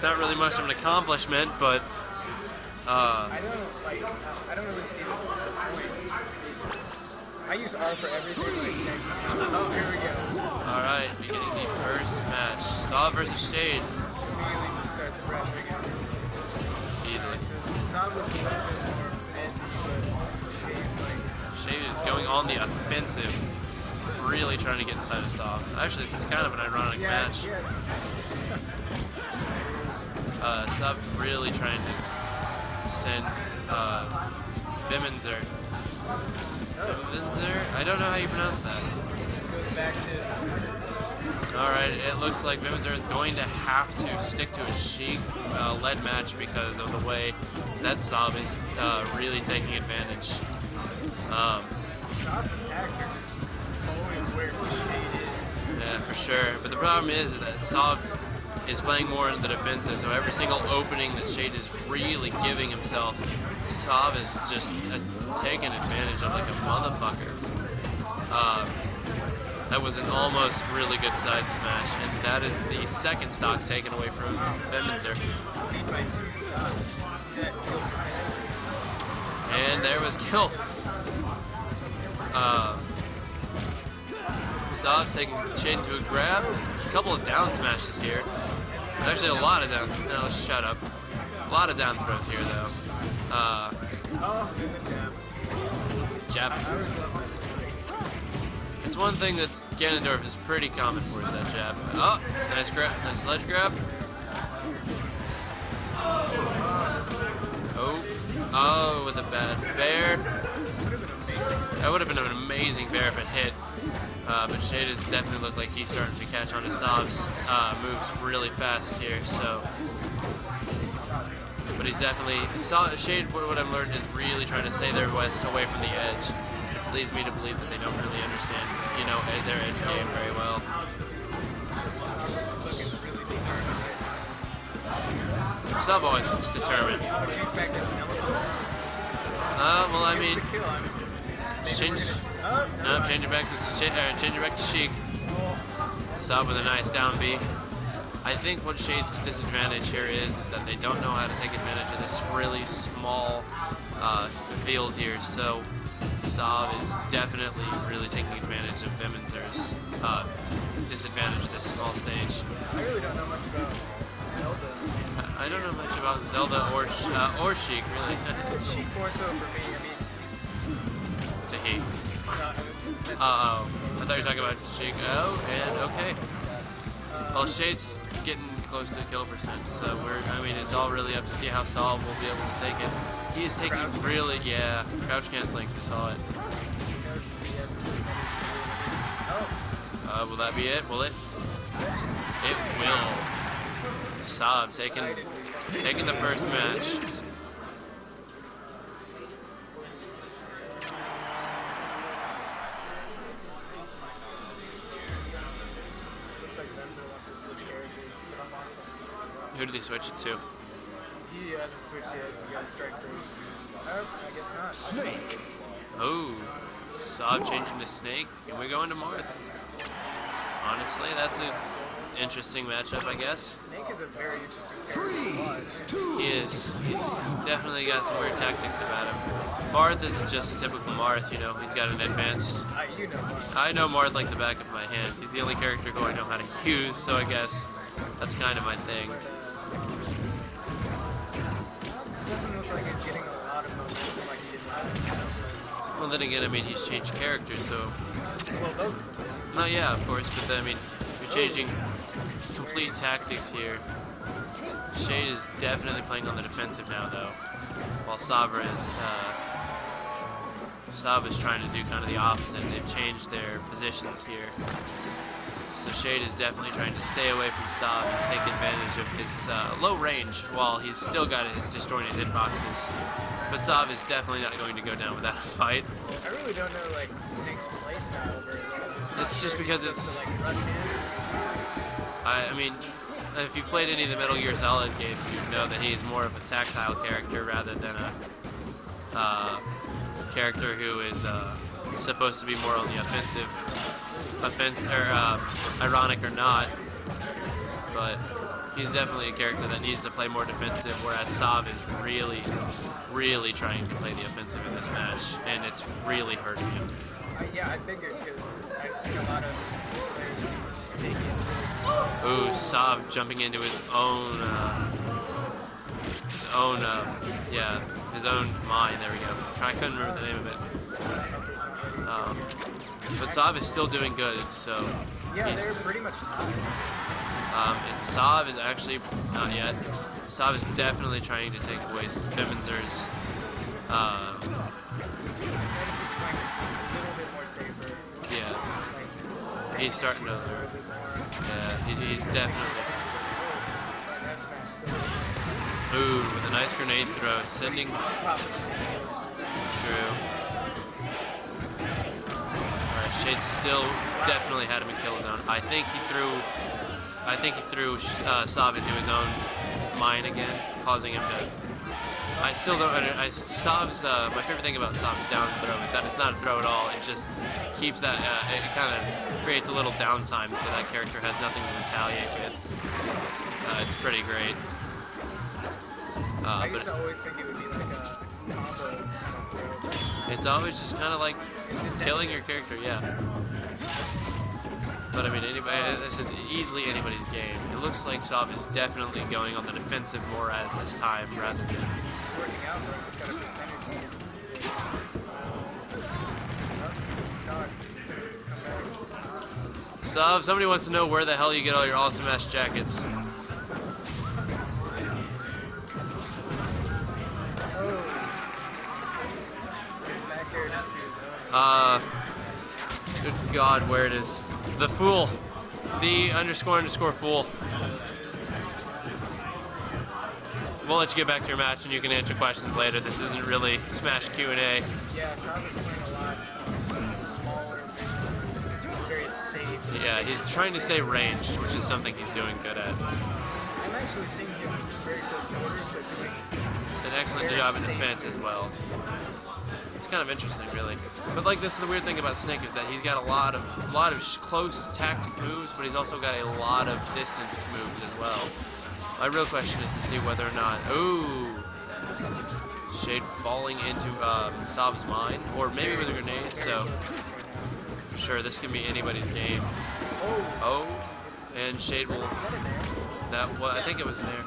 not really much of an accomplishment, but I don't really see the point. I use R for everything. Oh, here we go. Alright, beginning the first match. Saw versus Shade. Immediately just starts rapping out. Easily. Saab looks a little bit more fancy, but Shade's like... Shade is going on the offensive. Really trying to get inside of Saab. Actually, this is kind of an ironic match. Yeah. Saab really trying to send Vemnzr. Vemnzr? I don't know how you pronounce that. Goes back to... Alright, it looks like Vemnzr is going to have to stick to a Sheik led match because of the way that Saab is really taking advantage. Saab's attacks are just always where Shade is. Yeah, for sure. But the problem is that Saab is playing more in the defensive, so every single opening that Shade is really giving himself, Saab is just taking advantage of like a motherfucker. That was an almost really good side smash, and that is the second stock taken away from Vemnzr. And there was kill. Saab taking Shade into a grab. A couple of down smashes here. Actually, a lot of down. No, shut up. A lot of down throws here, though. Jabbing. It's one thing that Ganondorf is pretty common for, is that jab. Oh, nice grab, nice ledge grab. Oh, with a bad bair. That would have been an amazing bair if it hit. But Shade has definitely looked like he's starting to catch on to Saab's moves really fast here, so. But he's definitely, Shade, what I've learned, is really trying to stay their west away from the edge, which leads me to believe that they don't really understand, you know, their edge game very well. Saab always looks determined. Well, I mean, change it back to Sheik. Saab with a nice down B. I think what Shade's disadvantage here is that they don't know how to take advantage of this really small field here. So Saab is definitely really taking advantage of Vemnzr's disadvantage of this small stage. I really don't know much about Zelda. I don't know much about Zelda or Sheik, really. Sheik more so for me. I mean, it's a he. Uh-oh. I thought you were talking about Sheik. Oh, and okay. Well, Shade's getting close to kill percent, so it's all really up to see how Saab will be able to take it. He is taking really, crouch canceling, I saw it. Will that be it? Will it? It will. Saab taking the first match. Who did he switch it to? He hasn't switched yet. He got strike first. Oh, I guess not. Snake. Oh, Saab changing to Snake, and we're going to Marth. Honestly, that's an interesting matchup, I guess. Snake is a very interesting character. He is. He's definitely got some weird tactics about him. Marth isn't just a typical Marth, you know. He's got an advanced. You know Marth. I know Marth like the back of my hand. He's the only character who I know how to use, so I guess that's kind of my thing. Doesn't look like he's getting a lot of momentum like he did last time. Well, then again, I mean, he's changed characters, so. Well, both. No, yeah, of course, but then, I mean, you're changing complete tactics here. Shade is definitely playing on the defensive now, though, while Saab is trying to do kind of the opposite. They've changed their positions here. So Shade is definitely trying to stay away from Saab and take advantage of his low range while he's still got his disjointed hitboxes. But Saab is definitely not going to go down without a fight. I really don't know, like, Snake's playstyle very well. It's just because it's... I mean, if you've played any of the Metal Gear Solid games, you know that he's more of a tactile character rather than a character who is supposed to be more on the offense, ironic or not. But He's definitely a character that needs to play more defensive, whereas Sav is really, really trying to play the offensive in this match, and it's really hurting him. Yeah, I figured because I've seen a lot of players just take it. Ooh, Sav jumping into his own mine. There we go. I couldn't remember the name of it. But Sav is still doing good, so yeah, they're pretty much tied. And Sav is actually not yet. Sav is definitely trying to take away Vemnzr's. Yeah, he's starting to. Yeah, he's definitely. Ooh, with a nice grenade throw, sending. True. Alright, Shade still definitely had him in kill zone. I think he threw Sav into his own mine again, causing him to. I still don't. Sav's my favorite thing about Sav's down throw is that it's not a throw at all. It just keeps that. It kind of creates a little downtime, so that character has nothing to retaliate with. It's pretty great. I used to always think it would be like a combo kind of throw. It's always just kind of like killing your character, yeah. But I mean, this is easily anybody's game. It looks like Sav is definitely going on the defensive more as this time rather than. It's working out, so I just got a percentage lead. Sav, somebody wants to know where the hell you get all your awesome ass jackets. Good God, where it is. The Fool. The __ Fool. We'll let you get back to your match and you can answer questions later. This isn't really Smash Q&A. Yeah, so I was playing a lot smaller, very safe. Yeah, he's trying to stay ranged, which is something he's doing good at. I'm actually seeing him very close quarters, but doing an excellent job in defense as well. It's kind of interesting, really. But like, this is the weird thing about Snake is that he's got a lot of close tactic moves, but he's also got a lot of distanced moves as well. My real question is to see whether or not. Ooh, Shade falling into Sav's mine, or maybe with a grenade. So for sure, this can be anybody's game. Oh, and Shade will. I think it was an air.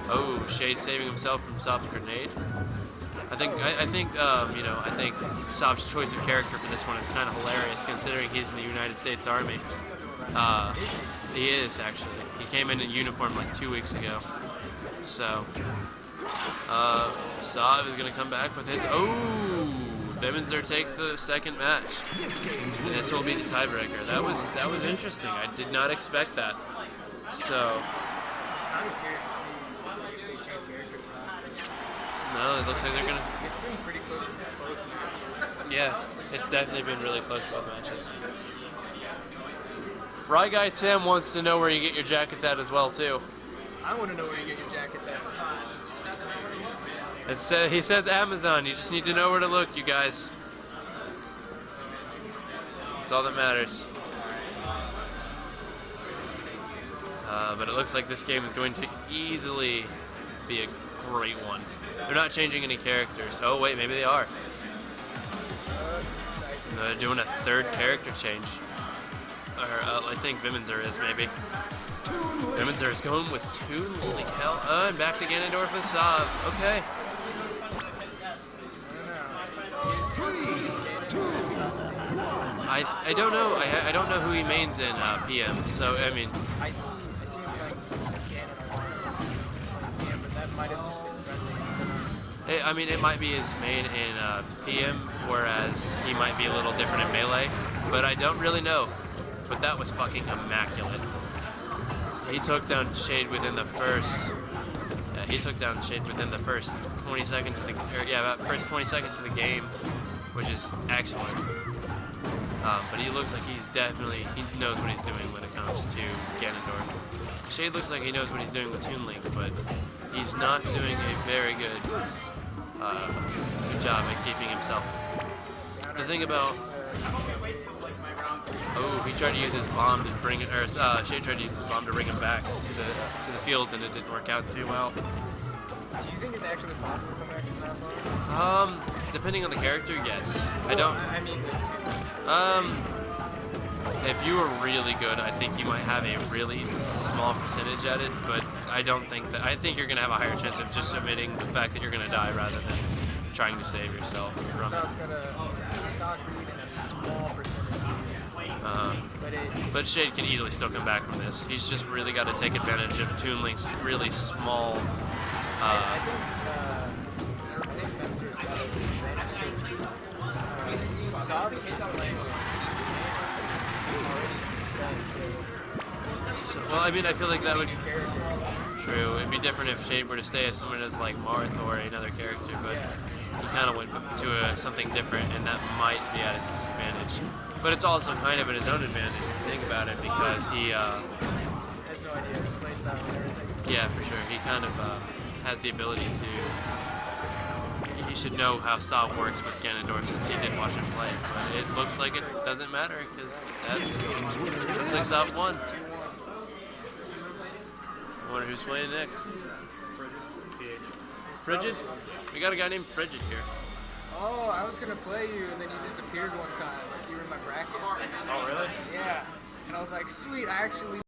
Oh, Shade saving himself from Sav's grenade. I think Sav's choice of character for this one is kind of hilarious, considering he's in the United States Army. He is, actually. He came in uniform like 2 weeks ago. So, Sav is going to come back with his. Oh, Vemnzr takes the second match, and this will be the tiebreaker. That was interesting. I did not expect that. So. I'm curious to see if they change characters or not. No, it looks like they're gonna. It's been pretty close with both matches. Yeah, it's definitely been really close both matches. Rye Guy Tim wants to know where you get your jackets at as well too. I want to know where you get your jackets at. He says Amazon. You just need to know where to look, you guys. That's all that matters. But it looks like this game is going to easily be a great one. They're not changing any characters. Oh wait, maybe they are. They're doing a third character change. Or I think Vemnzr is maybe. Vemnzr is going with Toon. Holy hell! And back to Ganondorf and Sav. Okay. I don't know. I don't know who he mains in PM. So I mean. I see him playing Ganondorf. Yeah, but that might have just been friendly. I mean, it might be his main in PM, whereas he might be a little different in Melee. But I don't really know. But that was fucking immaculate. He took down Shade within the first. Yeah, he took down Shade within the first 20 seconds of the. About first 20 seconds of the game, which is excellent. But he looks like he knows what he's doing when it comes to Ganondorf. Shade looks like he knows what he's doing with TLink, but he's not doing a very good job at keeping himself. The thing about Oh, he tried to use his bomb to bring it, or Shade tried to use his bomb to bring him back to the field, and it didn't work out too well. Do you think it's actually possible to come back from that far? Depending on the character, yes. Well, I don't. I mean, If you were really good, I think you might have a really small percentage at it, but I don't think that. I think you're going to have a higher chance of just admitting the fact that you're going to die rather than trying to save yourself from so it. it's got a stock lead and a small percentage. But Shade can easily still come back from this. He's just really got to take advantage of TLink's really small. I think Vemnzr's got a disadvantage because Saab is playing already. Well, I mean, I feel like that would. True. It'd be different if Shade were to stay as someone as like Marth or another character, but he kind of went to something different, and that might be at his disadvantage. But it's also kind of at his own advantage if you think about it, because he has no idea the playstyle and everything. Yeah, for sure. He kind of has the ability to. He should know how Saw works with Ganondorf since he did watch him play. But it looks like it doesn't matter because that's 6 out 1. I wonder who's playing next. Frigid? We got a guy named Frigid here. Oh, I was gonna play you and then you disappeared one time. Like you were in my bracket. Oh, really? Yeah. And I was like, sweet, I actually